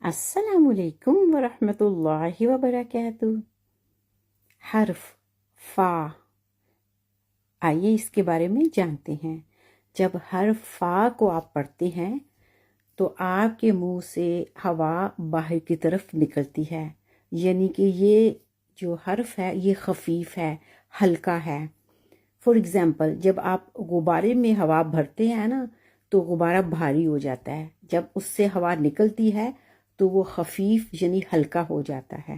السلام علیکم ورحمۃ اللہ وبرکاتہ۔ حرف فا، آئیے اس کے بارے میں جانتے ہیں۔ جب حرف فا کو آپ پڑھتے ہیں تو آپ کے منہ سے ہوا باہر کی طرف نکلتی ہے، یعنی کہ یہ جو حرف ہے یہ خفیف ہے، ہلکا ہے۔ فار ایگزامپل، جب آپ غبارے میں ہوا بھرتے ہیں نا تو غبارہ بھاری ہو جاتا ہے، جب اس سے ہوا نکلتی ہے تو وہ خفیف یعنی ہلکا ہو جاتا ہے۔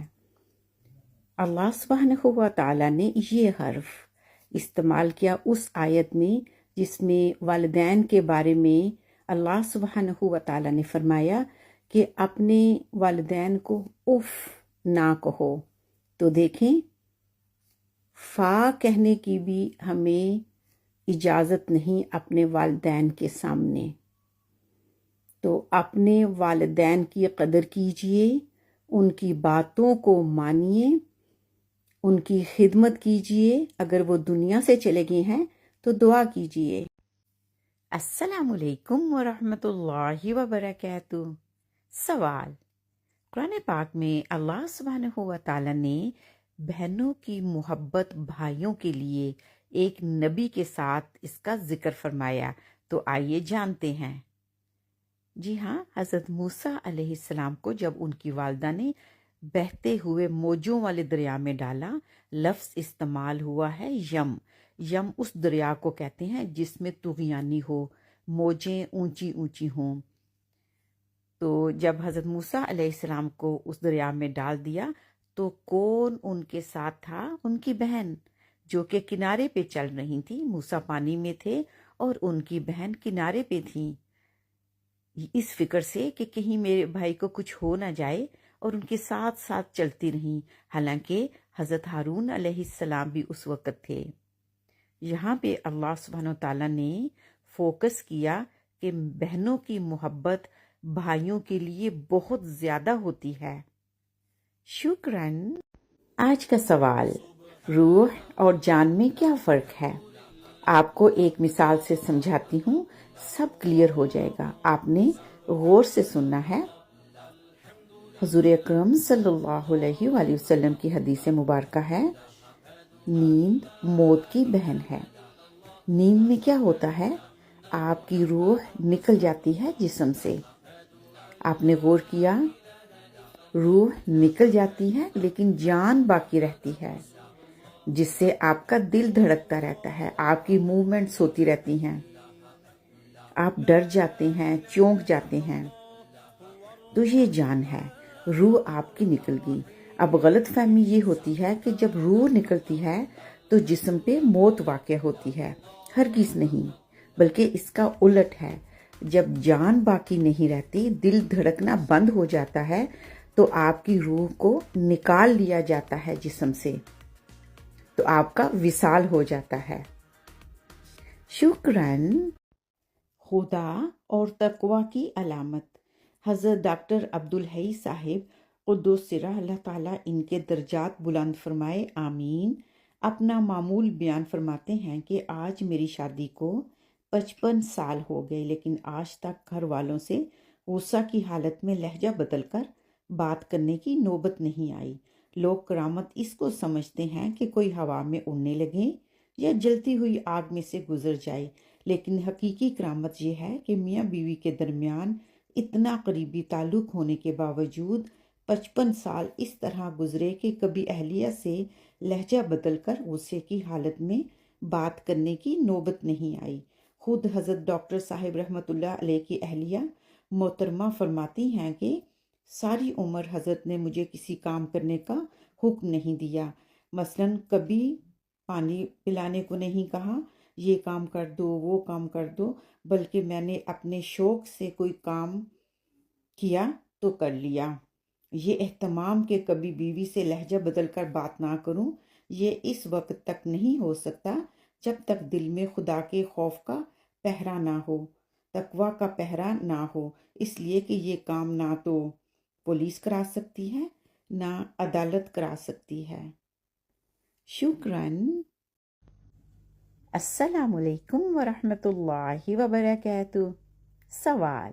اللہ سبحانہ و تعالیٰ نے یہ حرف استعمال کیا اس آیت میں جس میں والدین کے بارے میں اللہ سبحانہ و تعالیٰ نے فرمایا کہ اپنے والدین کو اف نہ کہو۔ تو دیکھیں، فا کہنے کی بھی ہمیں اجازت نہیں اپنے والدین کے سامنے۔ تو اپنے والدین کی قدر کیجئے، ان کی باتوں کو مانیے، ان کی خدمت کیجئے۔ اگر وہ دنیا سے چلے گئے ہیں تو دعا کیجئے۔ السلام علیکم ورحمۃ اللہ وبرکاتہ۔ سوال: قرآن پاک میں اللہ سبحانہ و تعالیٰ نے بہنوں کی محبت بھائیوں کے لیے ایک نبی کے ساتھ اس کا ذکر فرمایا، تو آئیے جانتے ہیں۔ جی ہاں، حضرت موسیٰ علیہ السلام کو جب ان کی والدہ نے بہتے ہوئے موجوں والے دریا میں ڈالا، لفظ استعمال ہوا ہے یم۔ یم اس دریا کو کہتے ہیں جس میں طغیانی ہو، موجیں اونچی اونچی ہوں۔ تو جب حضرت موسیٰ علیہ السلام کو اس دریا میں ڈال دیا تو کون ان کے ساتھ تھا؟ ان کی بہن، جو کہ کنارے پہ چل رہی تھی۔ موسیٰ پانی میں تھے اور ان کی بہن کنارے پہ تھی، اس فکر سے کہ کہیں میرے بھائی کو کچھ ہو نہ جائے، اور ان کے ساتھ ساتھ چلتی رہیں، حالانکہ حضرت ہارون علیہ السلام بھی اس وقت تھے۔ یہاں پہ اللہ سبحانہ تعالیٰ نے فوکس کیا کہ بہنوں کی محبت بھائیوں کے لیے بہت زیادہ ہوتی ہے۔ شکراً۔ آج کا سوال: روح اور جان میں کیا فرق ہے؟ آپ کو ایک مثال سے سمجھاتی ہوں، سب کلیئر ہو جائے گا۔ آپ نے غور سے سننا ہے۔ حضور اکرم صلی اللہ علیہ وآلہ وسلم کی حدیث مبارکہ ہے، نیند موت کی بہن ہے۔ نیند میں کیا ہوتا ہے؟ آپ کی روح نکل جاتی ہے جسم سے۔ آپ نے غور کیا؟ روح نکل جاتی ہے لیکن جان باقی رہتی ہے، جس سے آپ کا دل دھڑکتا رہتا ہے، آپ کی موومنٹس ہوتی رہتی ہیں، آپ ڈر جاتے ہیں، چونک جاتے ہیں۔ تو یہ جان ہے، روح آپ کی نکل گئی۔ اب غلط فہمی یہ ہوتی ہے کہ جب روح نکلتی ہے تو جسم پہ موت واقع ہوتی ہے۔ ہرگز نہیں، بلکہ اس کا الٹ ہے۔ جب جان باقی نہیں رہتی، دل دھڑکنا بند ہو جاتا ہے، تو آپ کی روح کو نکال لیا جاتا ہے جسم سے، تو آپ کا وصال ہو جاتا ہے۔ شکراً۔ خدا اور تقوی کی علامت: حضرت ڈاکٹر عبدالحی صاحب قدس سرہ اللہ تعالیٰ ان کے درجات بلند فرمائے، آمین، اپنا معمول بیان فرماتے ہیں کہ آج میری شادی کو 55 سال ہو گئے، لیکن آج تک گھر والوں سے غصہ کی حالت میں لہجہ بدل کر بات کرنے کی نوبت نہیں آئی۔ لوگ کرامت اس کو سمجھتے ہیں کہ کوئی ہوا میں اڑنے لگے یا جلتی ہوئی آگ میں سے گزر جائے، لیکن حقیقی کرامت یہ ہے کہ میاں بیوی کے درمیان اتنا قریبی تعلق ہونے کے باوجود 55 سال اس طرح گزرے کہ کبھی اہلیہ سے لہجہ بدل کر غصے کی حالت میں بات کرنے کی نوبت نہیں آئی۔ خود حضرت ڈاکٹر صاحب رحمۃ اللہ علیہ کی اہلیہ محترمہ فرماتی ہیں کہ ساری عمر حضرت نے مجھے کسی کام کرنے کا حکم نہیں دیا، مثلاً کبھی پانی پلانے کو نہیں کہا، یہ کام کر دو، وہ کام کر دو، بلکہ میں نے اپنے شوق سے کوئی کام کیا تو کر لیا۔ یہ اہتمام کہ کبھی بیوی سے لہجہ بدل کر بات نہ کروں، یہ اس وقت تک نہیں ہو سکتا جب تک دل میں خدا کے خوف کا پہرا نہ ہو، تقوی کا پہرا نہ ہو، اس لیے کہ یہ کام نہ تو پولیس کرا سکتی ہے، نہ عدالت کرا سکتی ہے۔ شکراً۔ السلام علیکم ورحمۃ اللہ وبرکاتہ۔ سوال: